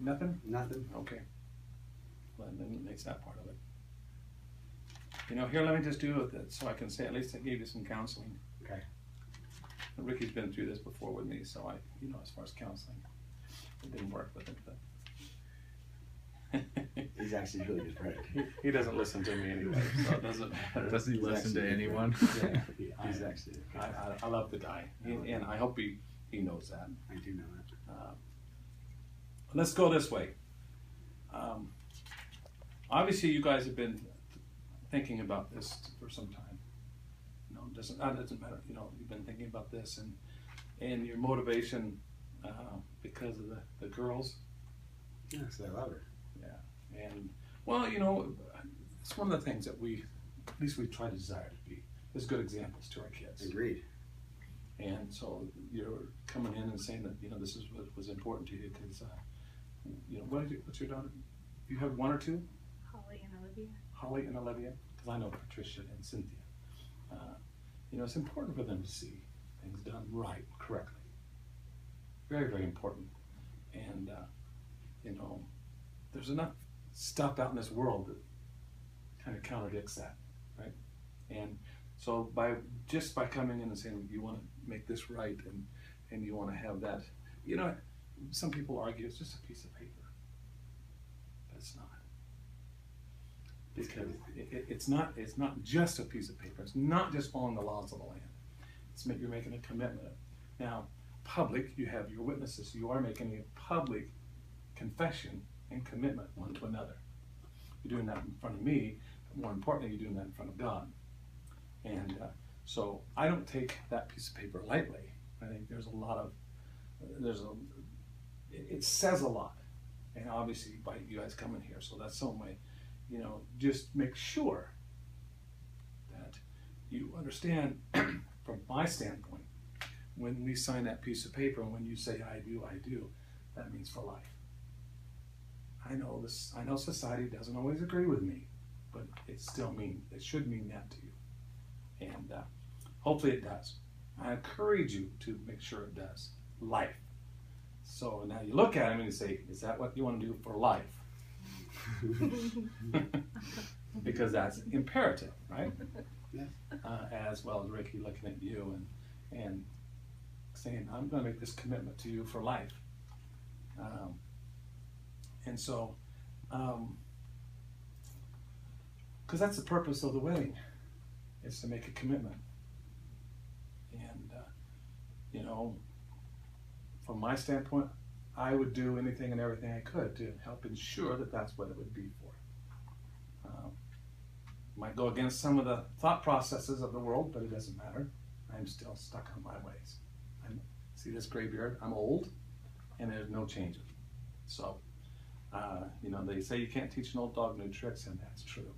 Nothing? Nothing. Okay. Well, then it makes that part of it. You know, here, let me just do it so I can say at least I gave you some counseling. Okay. Ricky's been through this before with me, so you know, as far as counseling, it didn't work with him, but. He's actually really good friend. He doesn't listen to me anyway, so it doesn't matter. Does he listen to anyone? Yeah, he's actually. I love the guy, and I hope he knows that. I do know that. Let's go this way. Obviously, you guys have been thinking about this for some time. No, that doesn't matter. You know, you've been thinking about this, and your motivation because of the girls. Yeah, so I love her. Yeah, and well, you know, it's one of the things that at least we try to desire to be as good examples to our kids. Agreed. And so you're coming in and saying that, you know, this is what was important to you because, you know, what's your daughter? You have one or two? Holly and Olivia. Holly and Olivia, because I know Patricia and Cynthia. You know, it's important for them to see things done right, correctly. Very, very important. And, you know, there's enough stuff out in this world that kind of contradicts that, right? And so by coming in and saying you want to make this right and you want to have that, you know, some people argue it's just a piece of paper, but it's not. Because it's not just a piece of paper. It's not just following the laws of the land. You're making a commitment. Now, public, you have your witnesses. You are making a public confession and commitment one to another. You're doing that in front of me, but more importantly, you're doing that in front of God. And so I don't take that piece of paper lightly. I think it says a lot. And obviously by you guys coming here, so that's some way, you know, just make sure that you understand from my standpoint, when we sign that piece of paper and when you say I do, that means for life. I know society doesn't always agree with me, but it should mean that to you. And hopefully it does. I encourage you to make sure it does. Life. So now you look at him and you say, is that what you want to do for life? Because that's imperative, right? Yeah. As well as Ricky looking at you and saying, I'm going to make this commitment to you for life. And so, because that's the purpose of the wedding, is to make a commitment. And, you know, from my standpoint, I would do anything and everything I could to help ensure that that's what it would be for. Might go against some of the thought processes of the world, but it doesn't matter. I'm still stuck on my ways. See this gray beard? I'm old, and there's no changing. So, you know, they say you can't teach an old dog new tricks, and that's true.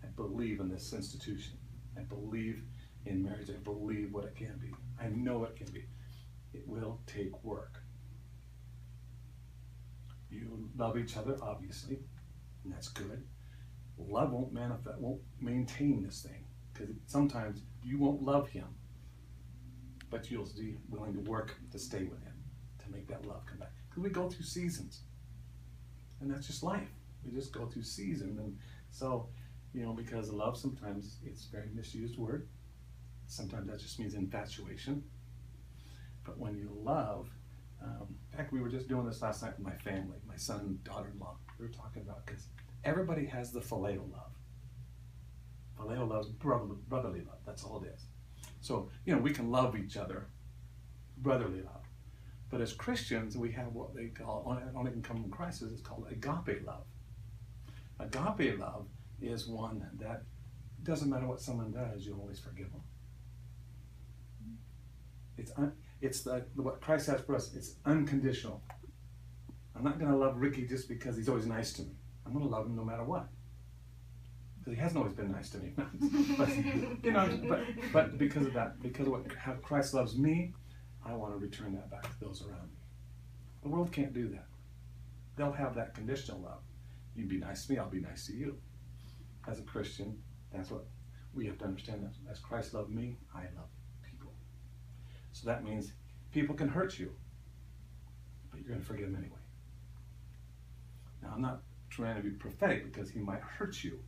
I believe in this institution. I believe in marriage. I believe what it can be. I know it can be. It will take work. You love each other, obviously, and that's good. Love won't maintain this thing, because sometimes you won't love him, but you'll be willing to work to stay with him, to make that love come back. Because we go through seasons, and that's just life. We just go through seasons, and so, you know, because love, sometimes it's a very misused word. Sometimes that just means infatuation. But when you love, in fact, we were just doing this last night with my family, my son and daughter-in-law. We were talking about, because everybody has the phileo love. Phileo love is brotherly love. That's all it is. So, you know, we can love each other, brotherly love. But as Christians, we have what they call, only can come from Christ, it's called agape love. Agape love is one that doesn't matter what someone does, you always forgive them. It's what Christ has for us. It's unconditional. I'm not going to love Ricky just because he's always nice to me. I'm going to love him no matter what. Because he hasn't always been nice to me. But, you know, but because of that, because of how Christ loves me, I want to return that back to those around me. The world can't do that. They'll have that conditional love. You be nice to me, I'll be nice to you. As a Christian, that's what we have to understand. That as Christ loved me, I love people. So that means people can hurt you, but you're going to forgive them anyway. Now, I'm not trying to be prophetic because he might hurt you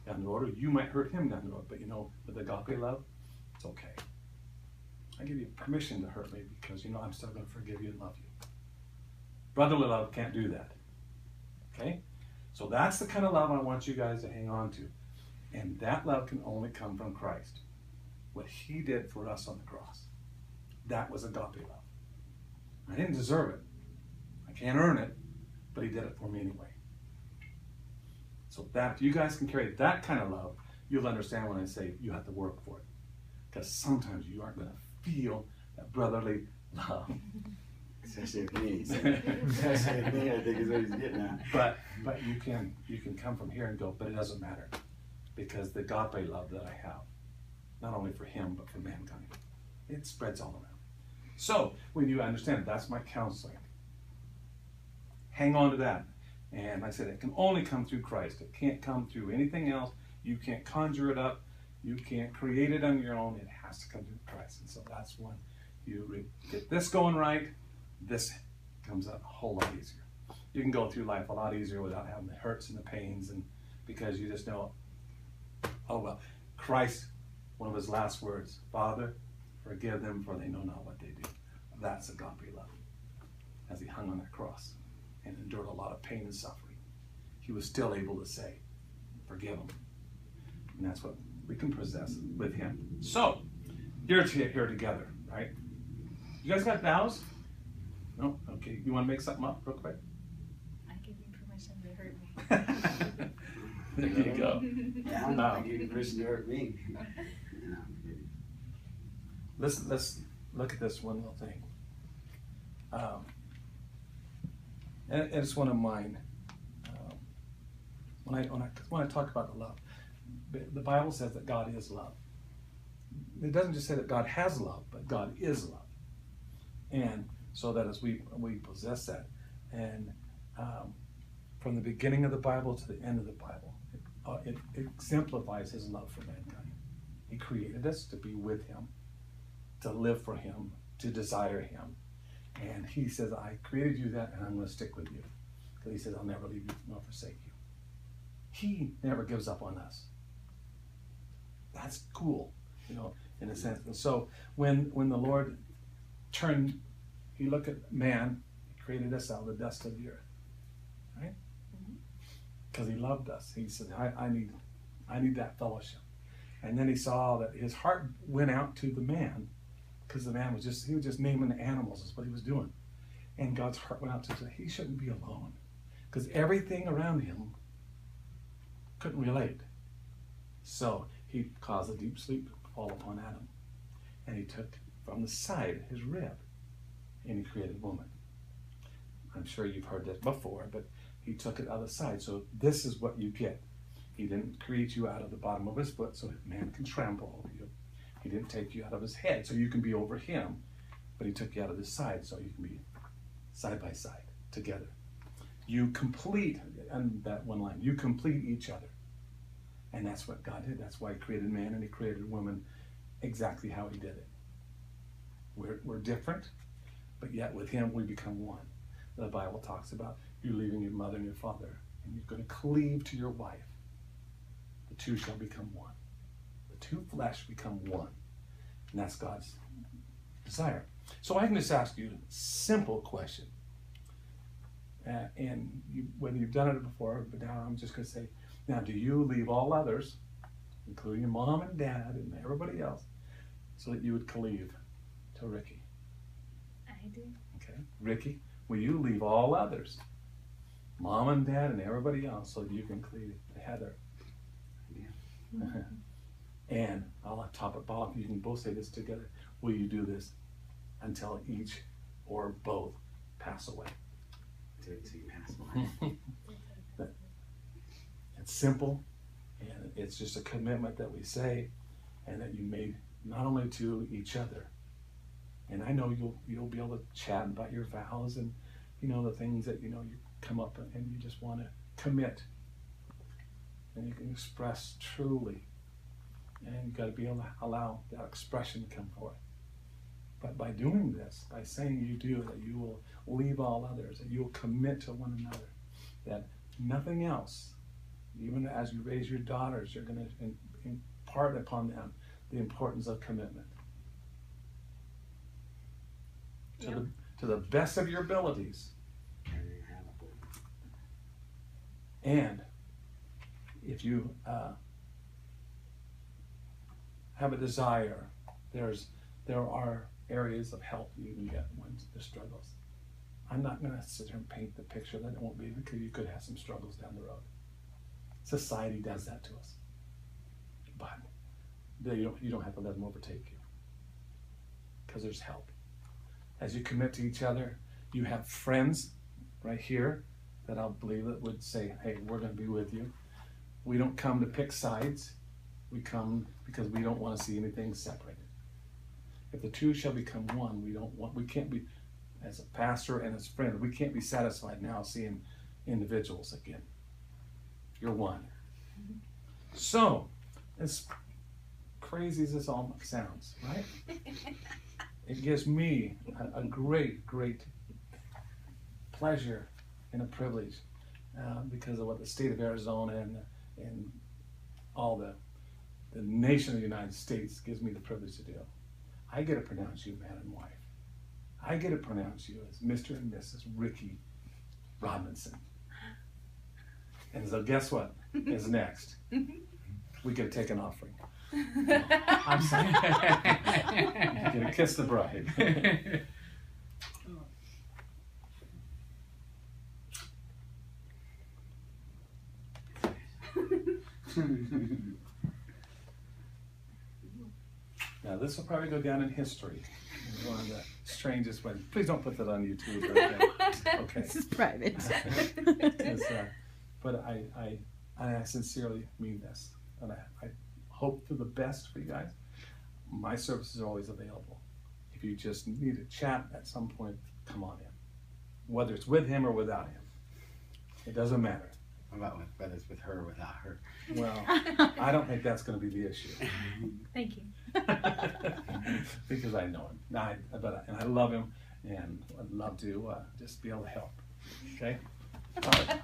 down the road, or you might hurt him down the road. But you know, with agape love, it's okay. I give you permission to hurt me because you know I'm still going to forgive you and love you. Brotherly love can't do that. Okay? So that's the kind of love I want you guys to hang on to. And that love can only come from Christ. What he did for us on the cross. That was agape love. I didn't deserve it. I can't earn it, but he did it for me anyway. So that, if you guys can carry that kind of love, you'll understand when I say you have to work for it. Because sometimes you aren't going to feel that brotherly love. Especially with me. Especially with me, I think is what he's getting at. But you can come from here and go, but it doesn't matter. Because the agape love that I have, not only for him, but for mankind, it spreads all around. So, when you understand, that's my counseling. Hang on to that. And like I said, it can only come through Christ. It can't come through anything else. You can't conjure it up. You can't create it on your own. It has to come through Christ. And so that's when you get this going right, this comes out a whole lot easier. You can go through life a lot easier without having the hurts and the pains, and because you just know, oh well, Christ, one of his last words, Father, forgive them for they know not what they do. That's agape love. As he hung on that cross and endured a lot of pain and suffering, he was still able to say, forgive them. And that's what we can possess with him. So, here together, right? You guys got vows? No? Okay. You want to make something up real quick? I give you permission to hurt me. There you go. Yeah, I give you permission to hurt me. Let's look at this one little thing. And it's one of mine. When I talk about the love, the Bible says that God is love. It doesn't just say that God has love, but God is love. And so that as we possess that, and from the beginning of the Bible to the end of the Bible, it exemplifies his love for mankind. He created us to be with him, to live for him, to desire him. And he says, I created you that, and I'm going to stick with you. Because he says, I'll never leave you nor forsake you. He never gives up on us. That's cool, you know, in a sense. And so when the Lord he looked at man, he created us out of the dust of the earth, right? Because he loved us. He said, I need that fellowship. And then he saw that his heart went out to the man, because the man was just naming the animals is what he was doing. And God's heart went out to say he shouldn't be alone, because everything around him couldn't relate. So he caused a deep sleep to fall upon Adam. And he took from the side his rib, and he created woman. I'm sure you've heard this before, but he took it out of the side. So this is what you get. He didn't create you out of the bottom of his foot so man can trample over you. He didn't take you out of his head so you can be over him, but he took you out of his side so you can be side by side together. You complete, and that one line, you complete each other. And that's what God did. That's why he created man and he created woman exactly how he did it. We're different, but yet with him we become one. The Bible talks about you leaving your mother and your father, and you're going to cleave to your wife. The two shall become one. The two flesh become one. And that's God's desire. So I can just ask you a simple question. Whether you've done it before, but now I'm just going to say, now do you leave all others, including your mom and dad and everybody else, so that you would cleave to Ricky? I do. Okay. Ricky, will you leave all others, mom and dad and everybody else, so that you can cleave to Heather? Yeah. And I'll top it off. You can both say this together. Will you do this until each or both pass away? To pass away. It's simple, and it's just a commitment that we say, and that you made not only to each other. And I know you'll be able to chat about your vows and the things that you come up and you just want to commit, and you can express truly, and you've got to be able to allow that expression to come forth. But by doing this, by saying you do, that you will leave all others, that you will commit to one another, that nothing else. Even as you raise your daughters, you're going to impart upon them the importance of commitment. To the best of your abilities. And if you have a desire, there are areas of help you can get when there's struggles. I'm not going to sit here and paint the picture that it won't be, because you could have some struggles down the road. Society does that to us. But you don't have to let them overtake you, because there's help. As you commit to each other, you have friends right here that I'll believe that would say, hey, we're going to be with you. We don't come to pick sides. We come because we don't want to see anything separated. If the two shall become one, we can't be, as a pastor and as friends, we can't be satisfied now seeing individuals again. You're one. So, as crazy as this all sounds, right? It gives me a great, great pleasure and a privilege because of what the state of Arizona and all the nation of the United States gives me the privilege to do. I get to pronounce you man and wife. I get to pronounce you as Mr. and Mrs. Ricky Robinson. And so guess what is next? We get to take an offering. I'm sorry. You get to kiss the bride. Now this will probably go down in history. It's one of the strangest ways. Please don't put that on YouTube. Or anything. Okay. This is private. But I sincerely mean this, and I hope for the best for you guys. My service is always available. If you just need a chat at some point, come on in. Whether it's with him or without him, it doesn't matter. What about whether it's with her or without her? Well, I don't think that's going to be the issue. Thank you. Because I know him. And I love him, and I'd love to just be able to help. Okay? All right.